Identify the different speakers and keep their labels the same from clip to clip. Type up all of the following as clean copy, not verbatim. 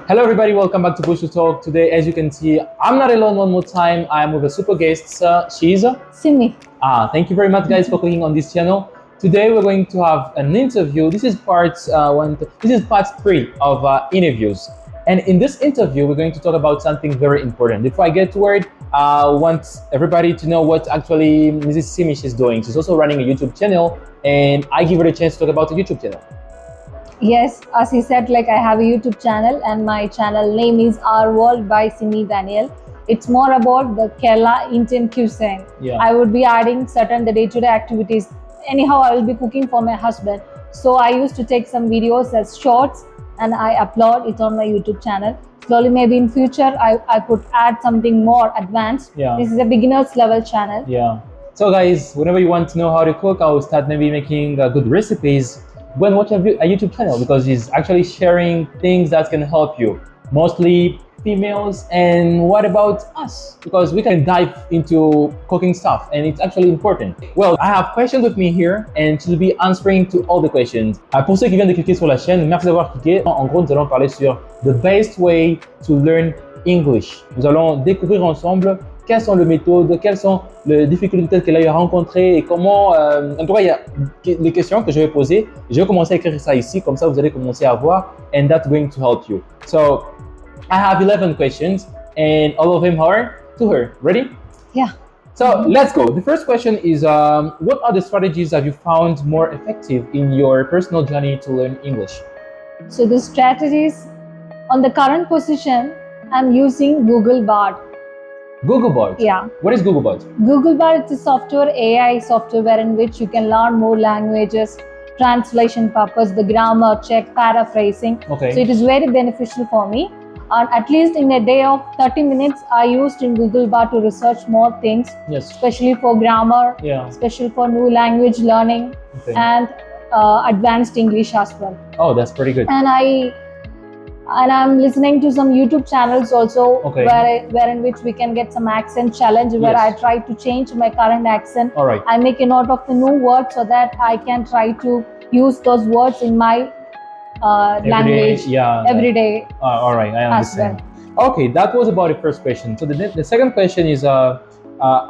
Speaker 1: Hello everybody, welcome back to Push to Talk. Today, as you can see, I'm not alone one more time. I'm with a super guest. She's
Speaker 2: Simi.
Speaker 1: Thank you very much, guys, for clicking on this channel. Today, we're going to have an interview. This is part three of interviews. And in this interview, we're going to talk about something very important. Before I get to it, I want everybody to know what actually Mrs. Simi is doing. She's also running a YouTube channel, and I give her the chance to talk about the YouTube channel.
Speaker 2: Yes, as he said, like I have a YouTube channel and my channel name is Our World by Simi Daniel. It's more about the Kerala Indian cuisine.
Speaker 1: Yeah.
Speaker 2: I would be adding certain the day-to-day activities. Anyhow, I will be cooking for my husband. So I used to take some videos as shorts and I upload it on my YouTube channel. Slowly, maybe in future, I could add something more advanced.
Speaker 1: Yeah.
Speaker 2: This is a beginner's level channel.
Speaker 1: Yeah. So guys, whenever you want to know how to cook, I will start maybe making good recipes. Go and watch a YouTube channel because he's actually sharing things that can help you, mostly females. And what about us? Because we can dive into cooking stuff and it's actually important. Well, I have questions with me here and she'll be answering to all the questions. Pour ceux qui viennent de cliquer sur la chaîne, merci d'avoir cliqué. En gros, nous allons parler sur the best way to learn English. Nous allons découvrir ensemble quelles sont les méthodes, quelles sont les difficultés qu'elle a eu à rencontrer et comment, en tout cas, il y a les questions que je vais poser. Je vais commencer à écrire ça ici, comme ça vous allez commencer à voir, and that's going to help you. So, I have 11 questions and all of them are to her. Ready?
Speaker 2: Yeah.
Speaker 1: So, let's go. The first question is, what are the strategies have you found more effective in your personal journey to learn English?
Speaker 2: So the strategies on the current position, I'm using Google Bard.
Speaker 1: Google Bard?
Speaker 2: Yeah.
Speaker 1: What is Google Bard?
Speaker 2: Google Bard is a software, AI software in which you can learn more languages, translation purpose, the grammar check, paraphrasing.
Speaker 1: Okay.
Speaker 2: So it is very beneficial for me. And at least in a day of 30 minutes, I used in Google Bard to research more things,
Speaker 1: Yes.
Speaker 2: especially for grammar,
Speaker 1: Yeah.
Speaker 2: especially for new language learning,
Speaker 1: Okay.
Speaker 2: and advanced English as well.
Speaker 1: Oh, that's pretty good.
Speaker 2: And I'm listening to some YouTube channels also,
Speaker 1: Okay.
Speaker 2: where in which we can get some accent challenge, where
Speaker 1: Yes.
Speaker 2: I try to change my current accent.
Speaker 1: All right.
Speaker 2: I make a note of the new words so that I can try to use those words in my language every day.
Speaker 1: All right, I understand. Okay, that was about the first question. So the second question is, are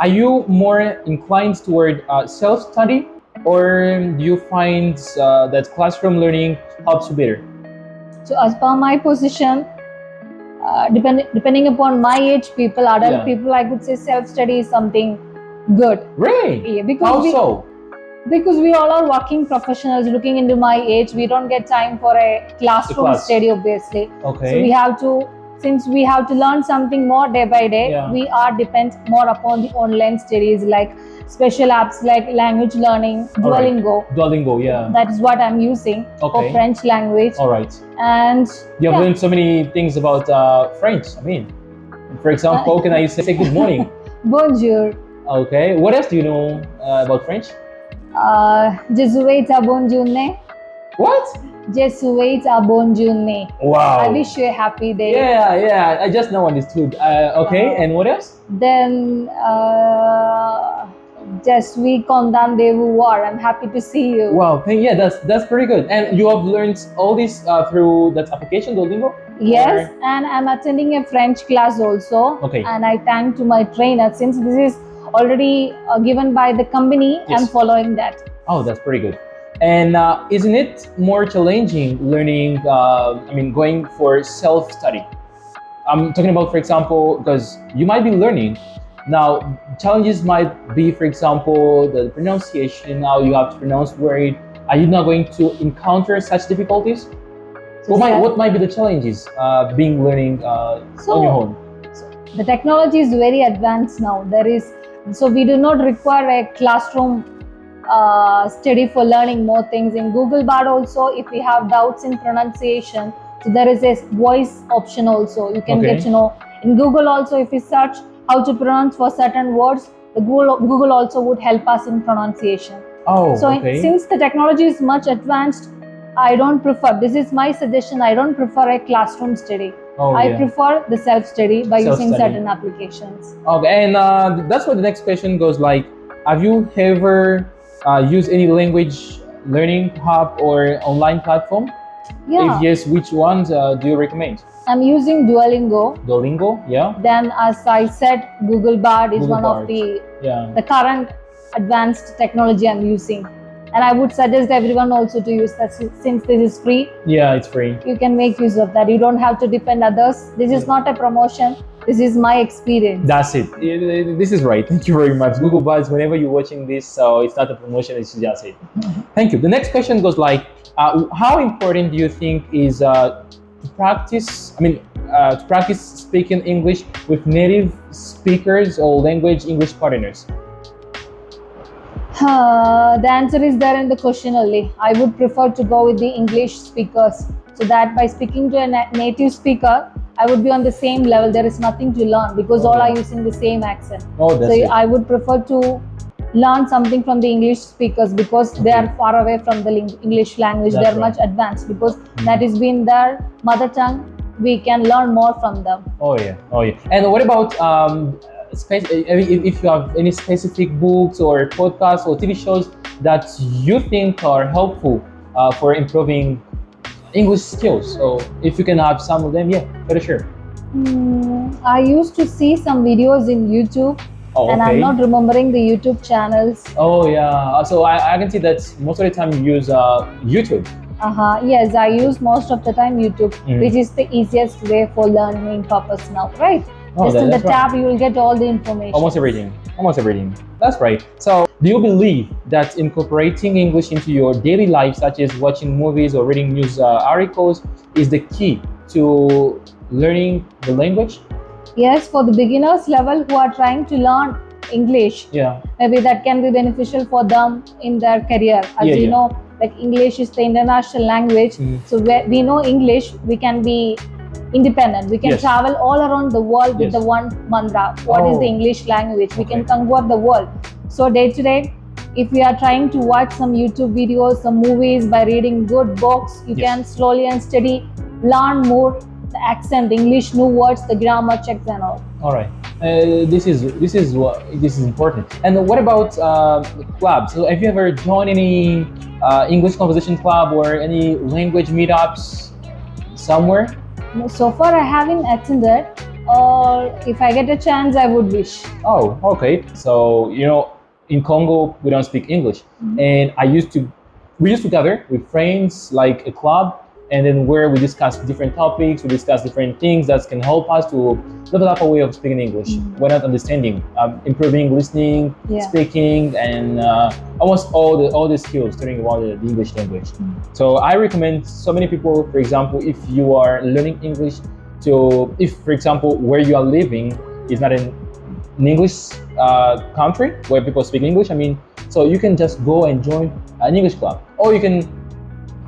Speaker 1: you more inclined toward self-study, or do you find that classroom learning helps you better?
Speaker 2: So as per my position, depending upon my age people, adult people, I could say self-study is something good.
Speaker 1: Really?
Speaker 2: Yeah, because
Speaker 1: how so?
Speaker 2: Because we all are working professionals. Looking into my age, we don't get time for a classroom study, obviously.
Speaker 1: Okay.
Speaker 2: So we have to, since we have to learn something more day by day, we are depend more upon the online studies like special apps like language learning, Duolingo.
Speaker 1: Right. Duolingo, yeah.
Speaker 2: That is what I'm using for French language.
Speaker 1: All right.
Speaker 2: And
Speaker 1: you have learned so many things about French. I mean, for example, how can I say good morning?
Speaker 2: Bonjour.
Speaker 1: Okay. What else do you know about French?
Speaker 2: Je souhaite à bonne journée.
Speaker 1: What?
Speaker 2: Je souhaite à bonne journée.
Speaker 1: Wow.
Speaker 2: I wish you a happy day.
Speaker 1: Yeah. I just now understood. Okay, and what else?
Speaker 2: Then, je suis content de vous voir. I'm happy to see you.
Speaker 1: Wow, yeah, that's pretty good. And you have learned all this through that application, Duolingo?
Speaker 2: Yes, and I'm attending a French class also.
Speaker 1: Okay.
Speaker 2: And I thank to my trainer, since this is already given by the company.
Speaker 1: Yes.
Speaker 2: I'm following that.
Speaker 1: Oh, that's pretty good. And isn't it more challenging learning, going for self-study? I'm talking about, for example, because you might be learning. Now, challenges might be, for example, the pronunciation, how you have to pronounce word. Are you not going to encounter such difficulties? What might be the challenges being learning on your own?
Speaker 2: The technology is very advanced now. So we do not require a classroom study for learning more things. In Google Bard also, if we have doubts in pronunciation, so there is a voice option also. You can get to know. In Google also, if we search how to pronounce for certain words, the Google also would help us in pronunciation.
Speaker 1: Oh,
Speaker 2: so since the technology is much advanced, I don't prefer, this is my suggestion, I don't prefer a classroom study. I prefer the self-study by using certain applications.
Speaker 1: Okay, and that's where the next question goes, like, have you ever used any language learning hub or online platform?
Speaker 2: Yeah.
Speaker 1: If yes, which ones do you recommend?
Speaker 2: I'm using Duolingo.
Speaker 1: Duolingo, yeah.
Speaker 2: Then, as I said, Google Bard is
Speaker 1: Google
Speaker 2: one
Speaker 1: Bard.
Speaker 2: of the
Speaker 1: Yeah.
Speaker 2: current advanced technology I'm using. And I would suggest everyone also to use that since this is free.
Speaker 1: Yeah, it's free.
Speaker 2: You can make use of that. You don't have to depend others. This is not a promotion. This is my experience.
Speaker 1: That's it. This is right. Thank you very much. Google Buds, whenever you're watching this, so it's not a promotion, it's just it. Thank you. The next question goes like, how important do you think is to practice speaking English with native speakers or language English partners?
Speaker 2: The answer is there in the question only. I would prefer to go with the English speakers, so that by speaking to a native speaker, I would be on the same level. There is nothing to learn because all are using the same accent.
Speaker 1: Oh, that's
Speaker 2: so
Speaker 1: it.
Speaker 2: I would prefer to learn something from the English speakers because they are far away from the English language.
Speaker 1: That's
Speaker 2: They are
Speaker 1: right.
Speaker 2: much advanced because that has been their mother tongue. We can learn more from them.
Speaker 1: Oh yeah. And what about if you have any specific books or podcasts or TV shows that you think are helpful for improving English skills? So if you can have some of them, yeah, for sure.
Speaker 2: I used to see some videos in YouTube.
Speaker 1: Oh,
Speaker 2: And
Speaker 1: okay.
Speaker 2: I'm not remembering the YouTube channels.
Speaker 1: Oh yeah. So I can see that most of the time you use YouTube.
Speaker 2: Yes, I use most of the time YouTube, which is the easiest way for learning purpose now, right? Just in the
Speaker 1: That's right.
Speaker 2: tab, you will get all the information.
Speaker 1: Almost everything. That's right. So, do you believe that incorporating English into your daily life, such as watching movies or reading news articles, is the key to learning the language?
Speaker 2: Yes, for the beginners level who are trying to learn English,
Speaker 1: Yeah.
Speaker 2: maybe that can be beneficial for them in their career. As you know, like English is the international language. So we know English, we can be independent. We can travel all around the world with the one mantra. What is the English language? We can conquer the world. So day to day, if we are trying to watch some YouTube videos, some movies, by reading good books, you can slowly and steady learn more the accent, English, new words, the grammar checks and all.
Speaker 1: All right. This is important. And what about clubs? So have you ever joined any English conversation club or any language meetups somewhere?
Speaker 2: So far, I haven't attended, or if I get a chance, I would wish.
Speaker 1: Oh, okay. So in Congo we don't speak English, and we used to gather with friends like a club, and then where we discuss different topics, we discuss different things that can help us to level up our way of speaking English. We're not understanding, improving listening, speaking, and almost all the skills learning about the English language. So I recommend so many people, for example, if you are learning English, if for example where you are living is not an English country where people speak English, so you can just go and join an English club, or you can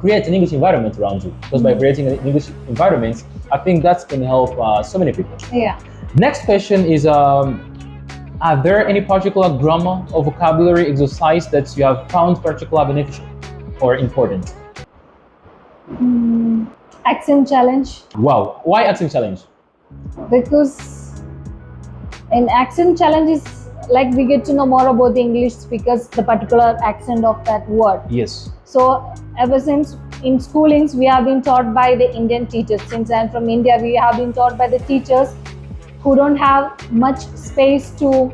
Speaker 1: create an English environment around you, because by creating an English environment, I think that's going to help so many people.
Speaker 2: Yeah.
Speaker 1: Next question is, are there any particular grammar or vocabulary exercise that you have found particularly beneficial or important?
Speaker 2: Accent challenge.
Speaker 1: Wow, why accent challenge?
Speaker 2: Because in accent challenge is like we get to know more about the English speakers, the particular accent of that word.
Speaker 1: Yes.
Speaker 2: So ever since in schoolings, we have been taught by the Indian teachers. Since I'm from India, we have been taught by the teachers who don't have much space to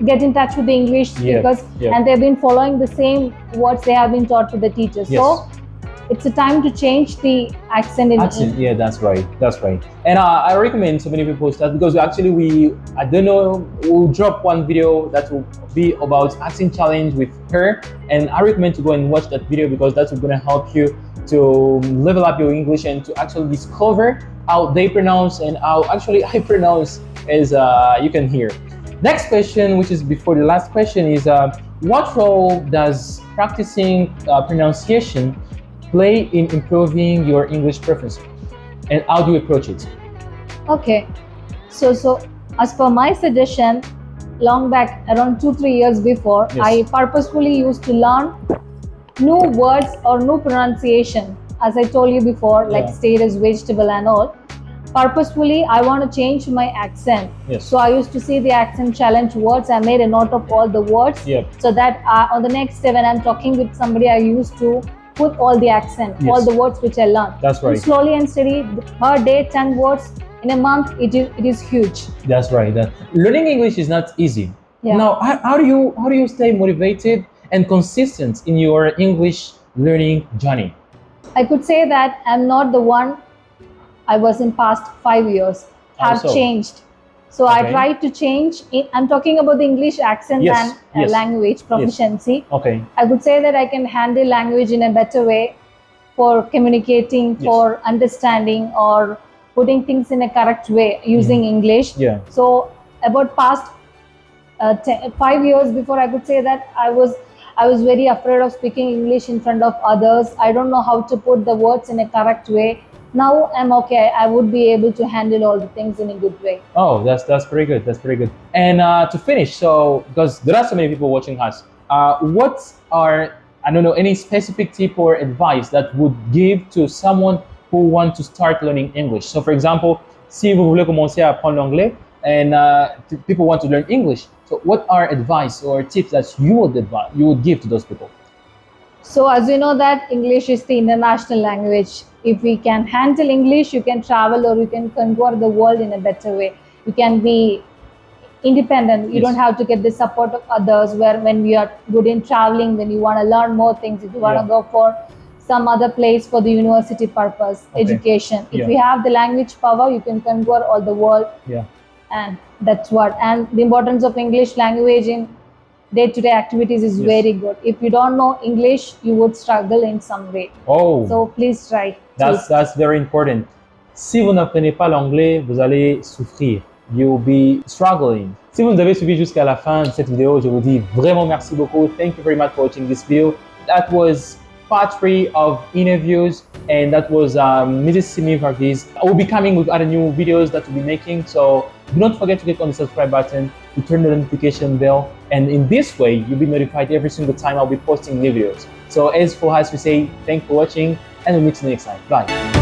Speaker 2: get in touch with the English speakers, and they've been following the same words they have been taught to the teachers. So it's a time to change the accent in English.
Speaker 1: Yeah, that's right. And I recommend so many people start, because actually we'll drop one video that will be about accent challenge with her, and I recommend to go and watch that video, because that's going to help you to level up your English and to actually discover how they pronounce and how actually I pronounce, as you can hear. Next question, which is before the last question, is what role does practicing pronunciation play in improving your English proficiency, and how do you approach it?
Speaker 2: Okay, so as per my suggestion, long back around 2-3 years before, I purposefully used to learn new words or new pronunciation, as I told you before, like status, vegetable and all. Purposefully, I want to change my accent. So I used to see the accent challenge words. I made a note of all the words, so that on the next day when I'm talking with somebody, I used to put all the accent,
Speaker 1: Yes.
Speaker 2: all the words which I learned.
Speaker 1: That's right.
Speaker 2: And slowly and steady, per day, 10 words in a month, it is huge.
Speaker 1: That's right. Learning English is not easy.
Speaker 2: Yeah.
Speaker 1: Now, how do you stay motivated and consistent in your English learning journey?
Speaker 2: I could say that I'm not the one I was in past 5 years. Have
Speaker 1: Also.
Speaker 2: changed. So
Speaker 1: Okay.
Speaker 2: I try to change. I'm talking about the English accent
Speaker 1: Yes,
Speaker 2: and
Speaker 1: yes.
Speaker 2: language proficiency.
Speaker 1: Okay.
Speaker 2: I could say that I can handle language in a better way for communicating,
Speaker 1: Yes.
Speaker 2: for understanding, or putting things in a correct way using English.
Speaker 1: Yeah.
Speaker 2: So about past 5 years before, I could say that I was very afraid of speaking English in front of others. I don't know how to put the words in a correct way. Now I'm okay. I would be able to handle all the things in a good way.
Speaker 1: Oh, that's pretty good. That's pretty good. And to finish, so because there are so many people watching us, what are, I don't know, any specific tip or advice that would give to someone who wants to start learning English? So, for example, si vous voulez commencer à apprendre l'anglais and people want to learn English, so what are advice or tips that you would give to those people?
Speaker 2: So as you know that English is the international language. If we can handle English, you can travel or you can conquer the world in a better way. You can be independent. You
Speaker 1: Yes.
Speaker 2: don't have to get the support of others. Where when we are good in traveling, when you want to learn more things, if you want to
Speaker 1: Yeah.
Speaker 2: go for some other place for the university purpose,
Speaker 1: Okay.
Speaker 2: education. If
Speaker 1: Yeah.
Speaker 2: we have the language power, you can conquer all the world.
Speaker 1: Yeah.
Speaker 2: And that's what. And the importance of English language in day-to-day activities is
Speaker 1: Yes.
Speaker 2: very good. If you don't know English, you would struggle in some way.
Speaker 1: Oh,
Speaker 2: So please try.
Speaker 1: that's very important. Si vous n'apprenez pas l'anglais, vous allez souffrir. You'll be struggling. Si vous nous avez suivi jusqu'à la fin de cette vidéo, je vous dis vraiment merci beaucoup. Thank you very much for watching this video. That was part 3 of interviews, and that was Mrs. Simi Varghese. I will be coming with other new videos that we'll be making, so do not forget to click on the subscribe button, to turn the notification bell, and in this way, you'll be notified every single time I'll be posting new videos. So as for us, we say thanks for watching, and we'll meet you next time. Bye.